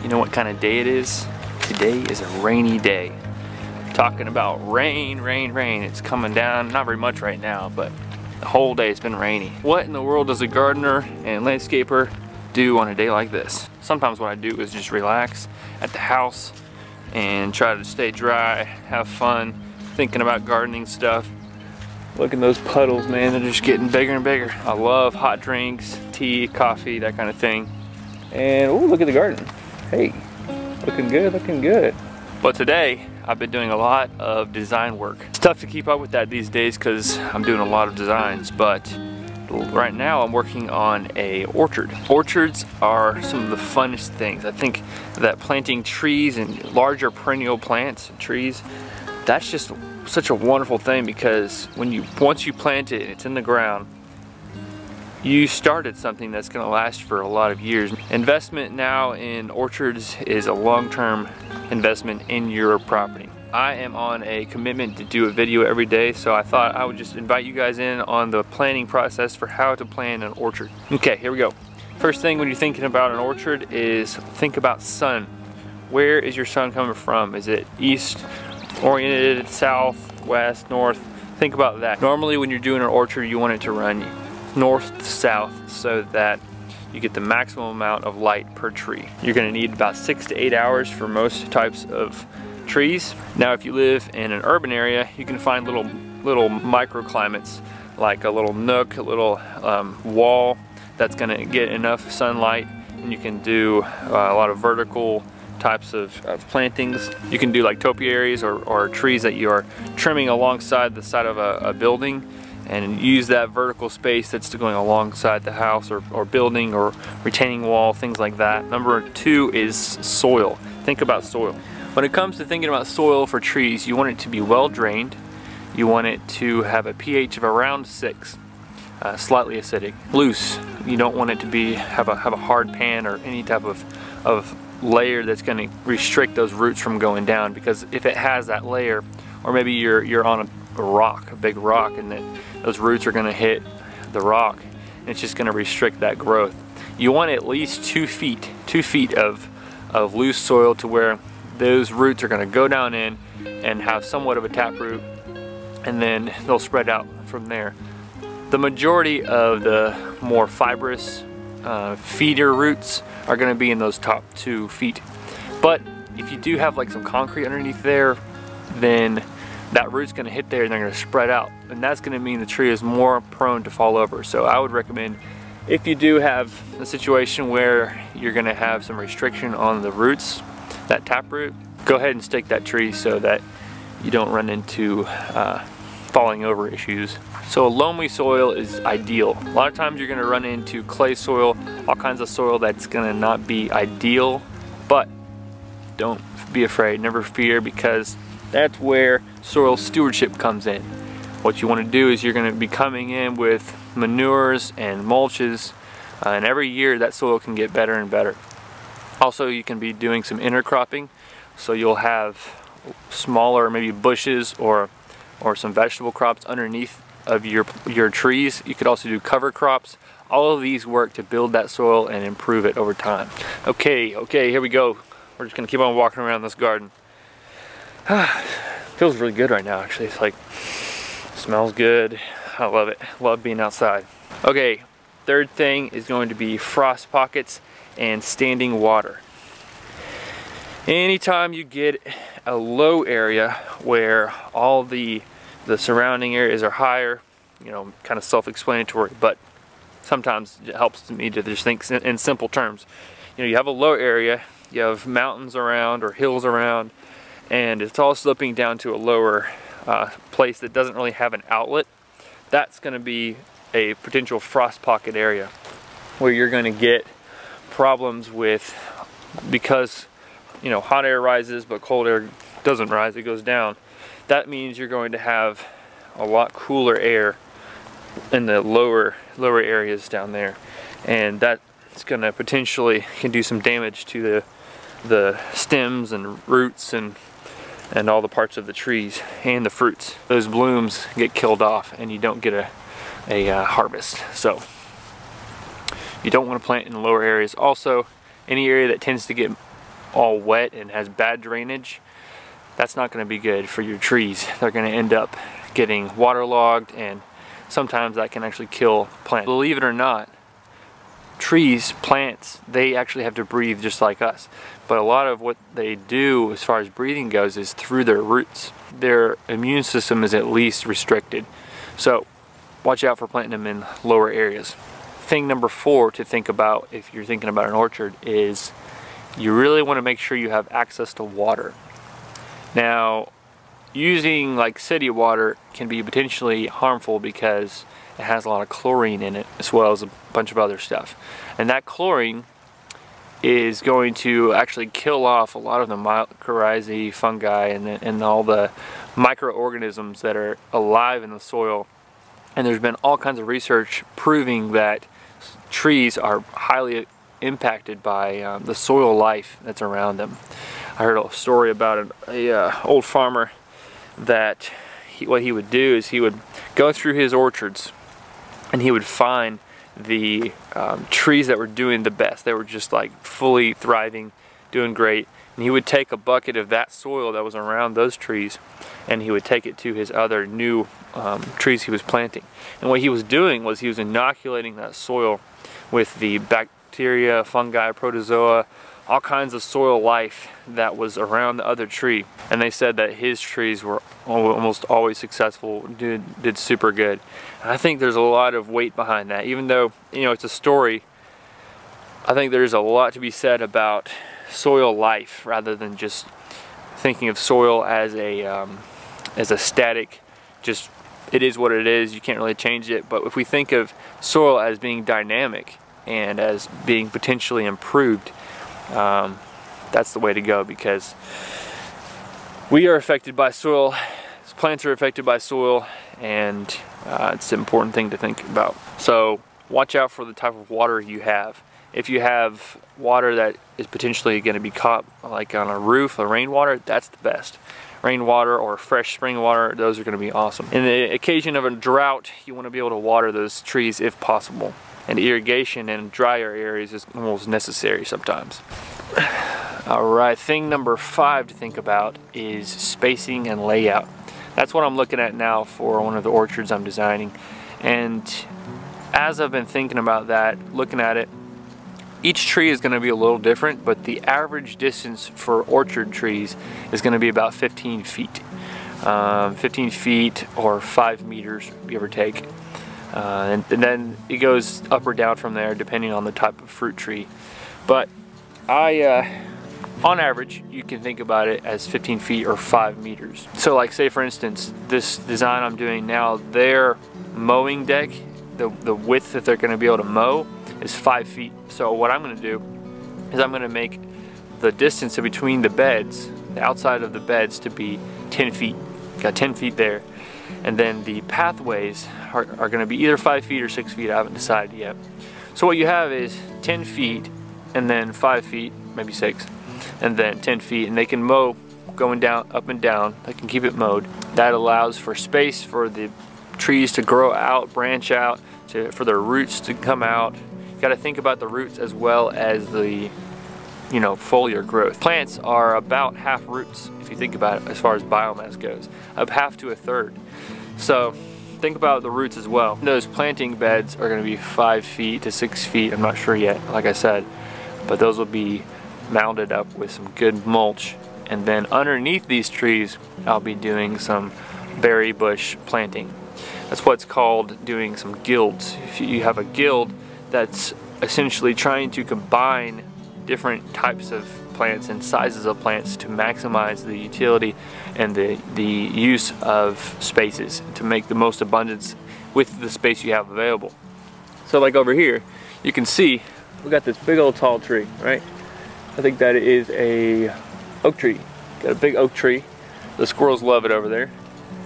You know what kind of day it is? Today is a rainy day. Talking about rain, rain, rain. It's coming down, not very much right now, but the whole day it's been rainy. What in the world does a gardener and landscaper do on a day like this? Sometimes what I do is just relax at the house and try to stay dry, have fun, thinking about gardening stuff. Look at those puddles, man, they're just getting bigger and bigger. I love hot drinks, tea, coffee, that kind of thing. And oh, look at the garden. Hey, looking good, looking good. But today, I've been doing a lot of design work. It's tough to keep up with that these days because I'm doing a lot of designs, but right now I'm working on a orchard. Orchards are some of the funnest things. I think that planting trees and larger perennial plants and trees, that's just such a wonderful thing because once you plant it and it's in the ground, you started something that's going to last for a lot of years. Investment now in orchards is a long-term investment in your property. I am on a commitment to do a video every day, so I thought I would just invite you guys in on the planning process for how to plant an orchard. Okay, here we go. First thing when you're thinking about an orchard is think about sun. Where is your sun coming from? Is it east oriented, south, west, north? Think about that. Normally when you're doing an orchard, you want it to run north to south so that you get the maximum amount of light per tree. You're going to need about 6 to 8 hours for most types of trees. Now if you live in an urban area, you can find little microclimates like a little nook, a little wall that's going to get enough sunlight, and you can do a lot of vertical types of plantings. You can do like topiaries or trees that you are trimming alongside the side of a building, and use that vertical space that's going alongside the house or building or retaining wall, things like that. Number 2 is soil. Think about soil. When it comes to thinking about soil for trees, you want it to be well drained. You want it to have a pH of around 6, slightly acidic. Loose. You don't want it to have a hard pan or any type of layer that's going to restrict those roots from going down, because if it has that layer, or maybe you're on a rock, a big rock, and those roots are going to hit the rock, and it's just going to restrict that growth. You want at least 2 feet of loose soil to where those roots are going to go down in and have somewhat of a taproot, and then they'll spread out from there. The majority of the more fibrous feeder roots are going to be in those top 2 feet. But if you do have like some concrete underneath there, then that root's going to hit there and they're going to spread out, and that's going to mean the tree is more prone to fall over. So I would recommend, if you do have a situation where you're going to have some restriction on the roots, that taproot, go ahead and stake that tree so that you don't run into falling over issues. So a loamy soil is ideal. A lot of times you're going to run into clay soil, all kinds of soil that's going to not be ideal, but don't be afraid, never fear, because that's where soil stewardship comes in. What you want to do is you're going to be coming in with manures and mulches, and every year that soil can get better and better. Also, you can be doing some intercropping, so you'll have smaller maybe bushes or some vegetable crops underneath of your trees. You could also do cover crops. All of these work to build that soil and improve it over time. Okay, here we go. We're just gonna keep on walking around this garden. Feels really good right now, actually. It's like, smells good. I love it. Love being outside. Okay, third thing is going to be frost pockets and standing water. Anytime you get a low area where all the surrounding areas are higher, you know, kind of self-explanatory, but sometimes it helps me to just think in simple terms. You know, you have a low area, you have mountains around or hills around, and it's all sloping down to a lower place that doesn't really have an outlet. That's going to be a potential frost pocket area where you're going to get problems with, because you know, hot air rises but cold air doesn't rise, it goes down. That means you're going to have a lot cooler air in the lower areas down there, and that's going to potentially can do some damage to the stems and roots and all the parts of the trees and the fruits. Those blooms get killed off and you don't get a harvest. So you don't want to plant in lower areas. Also, any area that tends to get all wet and has bad drainage, that's not going to be good for your trees. They're going to end up getting waterlogged, and sometimes that can actually kill plants. Believe it or not, trees, plants, they actually have to breathe just like us. But a lot of what they do as far as breathing goes is through their roots. Their immune system is at least restricted. So watch out for planting them in lower areas. Thing number 4 to think about if you're thinking about an orchard is you really want to make sure you have access to water. Now, using like city water can be potentially harmful because it has a lot of chlorine in it, as well as a bunch of other stuff. And that chlorine is going to actually kill off a lot of the mycorrhizae, fungi, and all the microorganisms that are alive in the soil. And there's been all kinds of research proving that trees are highly impacted by the soil life that's around them. I heard a story about an old farmer that what he would do is he would go through his orchards and he would find the trees that were doing the best. They were just like fully thriving, doing great. And he would take a bucket of that soil that was around those trees and he would take it to his other new trees he was planting. And what he was doing was he was inoculating that soil with the bacteria, fungi, protozoa, all kinds of soil life that was around the other tree. And they said that his trees were almost always successful, did super good. And I think there's a lot of weight behind that. Even though, you know, it's a story, I think there's a lot to be said about soil life rather than just thinking of soil as a static, just it is what it is, you can't really change it. But if we think of soil as being dynamic and as being potentially improved, that's the way to go, because we are affected by soil, plants are affected by soil, and it's an important thing to think about. So watch out for the type of water you have. If you have water that is potentially going to be caught like on a roof, rainwater, that's the best. Rainwater or fresh spring water, those are going to be awesome. In the occasion of a drought, you want to be able to water those trees if possible. And irrigation in drier areas is almost necessary sometimes. Alright, thing number 5 to think about is spacing and layout. That's what I'm looking at now for one of the orchards I'm designing. And as I've been thinking about that, looking at it, each tree is going to be a little different, but the average distance for orchard trees is going to be about 15 feet. 15 feet or 5 meters, give or take. And then it goes up or down from there depending on the type of fruit tree. But on average, you can think about it as 15 feet or 5 meters. So like say for instance, this design I'm doing now, their mowing deck, the width that they're going to be able to mow is 5 feet. So what I'm going to do is I'm going to make the distance between the beds, the outside of the beds, to be 10 feet. Got 10 feet there. And then the pathways are going to be either 5 feet or 6 feet. I haven't decided yet. So what you have is 10 feet and then 5 feet, maybe 6, and then 10 feet. And they can mow going down, up and down. They can keep it mowed. That allows for space for the trees to grow out, branch out, for their roots to come out. You got to think about the roots as well as the, you know, foliar growth. Plants are about half roots if you think about it as far as biomass goes, of half to a third. So think about the roots as well. Those planting beds are going to be 5 feet to 6 feet. I'm not sure yet, like I said, but those will be mounded up with some good mulch. And then underneath these trees, I'll be doing some berry bush planting. That's what's called doing some guilds. If you have a guild, that's essentially trying to combine different types of plants and sizes of plants to maximize the utility and the use of spaces to make the most abundance with the space you have available. So like over here, you can see we got this big old tall tree, right? I think that is a oak tree. Got a big oak tree. The squirrels love it over there.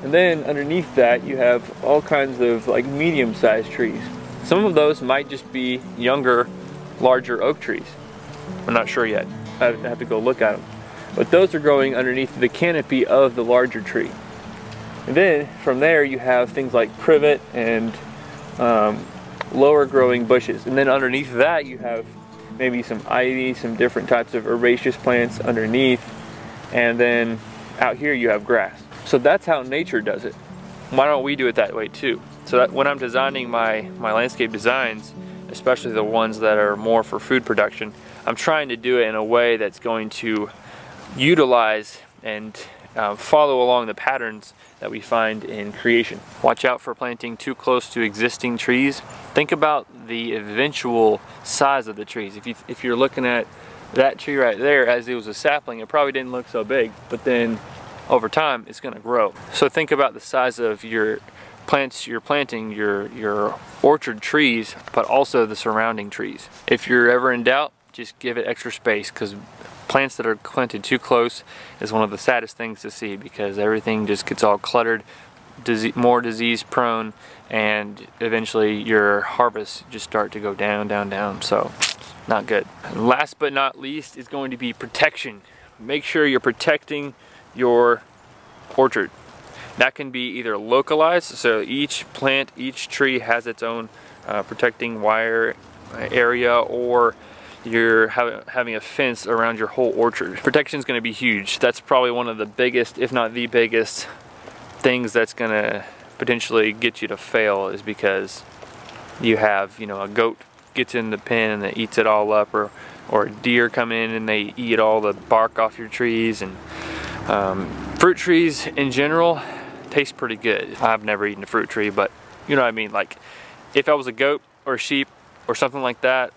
And then underneath that you have all kinds of like medium-sized trees. Some of those might just be younger, larger oak trees. I'm not sure yet. I have to go look at them. But those are growing underneath the canopy of the larger tree. And then from there you have things like privet and lower growing bushes. And then underneath that you have maybe some ivy, some different types of herbaceous plants underneath, and then out here you have grass. So that's how nature does it. Why don't we do it that way too? So that when I'm designing my landscape designs, especially the ones that are more for food production, I'm trying to do it in a way that's going to utilize and follow along the patterns that we find in creation. Watch out for planting too close to existing trees. Think about the eventual size of the trees. If you're looking at that tree right there, as it was a sapling, it probably didn't look so big, but then over time it's going to grow. So think about the size of your plants you're planting, your orchard trees, but also the surrounding trees. If you're ever in doubt, just give it extra space, because plants that are planted too close is one of the saddest things to see, because everything just gets all cluttered, more disease prone, and eventually your harvests just start to go down, down, down. So not good. And last but not least is going to be protection. Make sure you're protecting your orchard. That can be either localized, so each plant, each tree has its own protecting wire area, or you're having a fence around your whole orchard. Protection is going to be huge. That's probably one of the biggest, if not the biggest, things that's going to potentially get you to fail, is because you have, a goat gets in the pen and it eats it all up, or a deer come in and they eat all the bark off your trees. And fruit trees in general taste pretty good. I've never eaten a fruit tree, but you know what I mean. Like, if I was a goat or a sheep or something like that,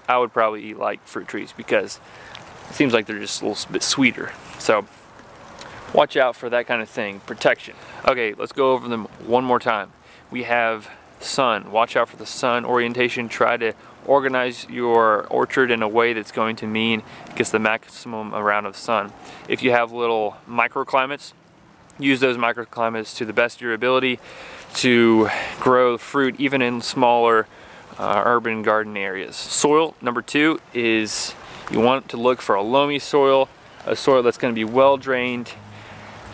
I would probably eat like fruit trees, because it seems like they're just a little bit sweeter. So watch out for that kind of thing. Protection. Okay, let's go over them one more time. We have sun. Watch out for the sun orientation. Try to organize your orchard in a way that's going to mean it gets the maximum amount of sun. If you have little microclimates, use those microclimates to the best of your ability to grow fruit even in smaller urban garden areas. Soil, number 2, is you want to look for a loamy soil, a soil that's going to be well drained,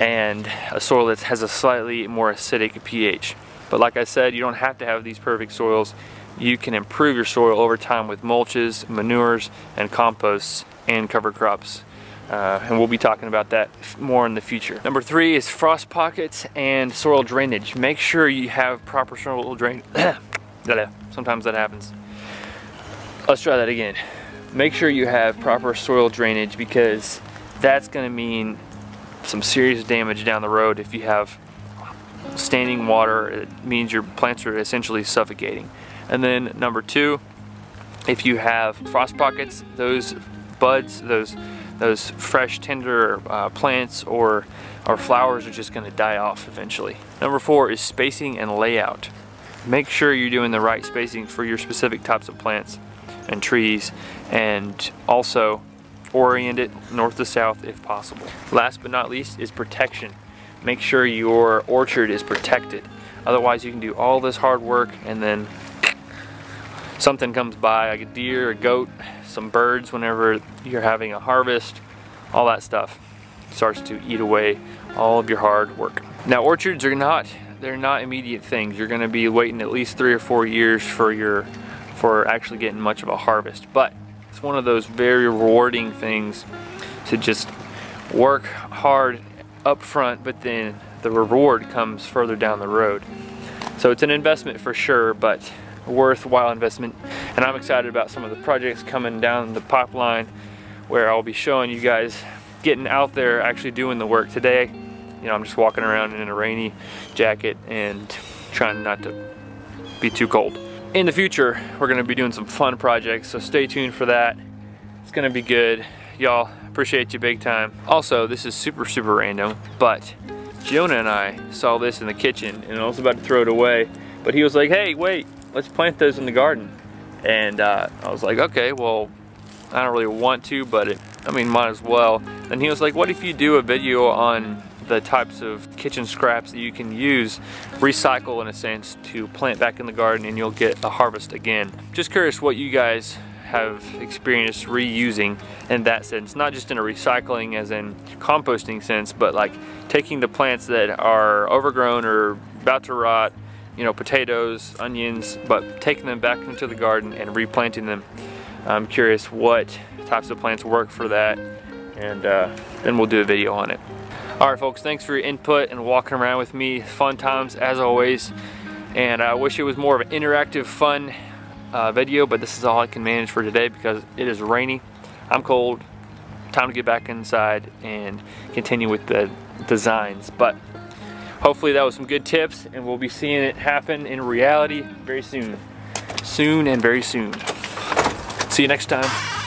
and a soil that has a slightly more acidic pH. But like I said, you don't have to have these perfect soils. You can improve your soil over time with mulches, manures, and composts, and cover crops. And we'll be talking about that more in the future. Number 3 is frost pockets and soil drainage. Make sure you have proper soil drainage. Sometimes that happens. Let's try that again. Make sure you have proper soil drainage, because that's going to mean some serious damage down the road. If you have standing water, it means your plants are essentially suffocating. And then number 2, if you have frost pockets, those buds, those fresh tender plants or flowers are just going to die off eventually. Number 4 is spacing and layout. Make sure you're doing the right spacing for your specific types of plants and trees, and also orient it north to south if possible. Last but not least is protection. Make sure your orchard is protected. Otherwise you can do all this hard work and then something comes by, like a deer, a goat, some birds whenever you're having a harvest, all that stuff starts to eat away all of your hard work. Now orchards are they're not immediate things. You're going to be waiting at least 3 or 4 years for actually getting much of a harvest. But it's one of those very rewarding things to just work hard up front, but then the reward comes further down the road. So it's an investment for sure, but a worthwhile investment. And I'm excited about some of the projects coming down the pipeline, where I'll be showing you guys getting out there actually doing the work. Today, I'm just walking around in a rainy jacket and trying not to be too cold. In the future, we're going to be doing some fun projects, so stay tuned for that. It's going to be good. Y'all, appreciate you big time. Also, this is super random, but Jonah and I saw this in the kitchen and I was about to throw it away, but he was like, hey, wait, let's plant those in the garden. And I was like, okay, well, I don't really want to, but might as well. And he was like, what if you do a video on the types of kitchen scraps that you can use, recycle in a sense, to plant back in the garden, and you'll get a harvest again. Just curious what you guys have experienced reusing in that sense, not just in a recycling as in composting sense, but like taking the plants that are overgrown or about to rot, potatoes, onions, but taking them back into the garden and replanting them. I'm curious what types of plants work for that, and then we'll do a video on it. Alright folks, thanks for your input and walking around with me. Fun times as always, and I wish it was more of an interactive, fun video, but this is all I can manage for today because it is rainy, I'm cold, time to get back inside and continue with the designs. But hopefully that was some good tips, and we'll be seeing it happen in reality very soon. Soon and very soon. See you next time.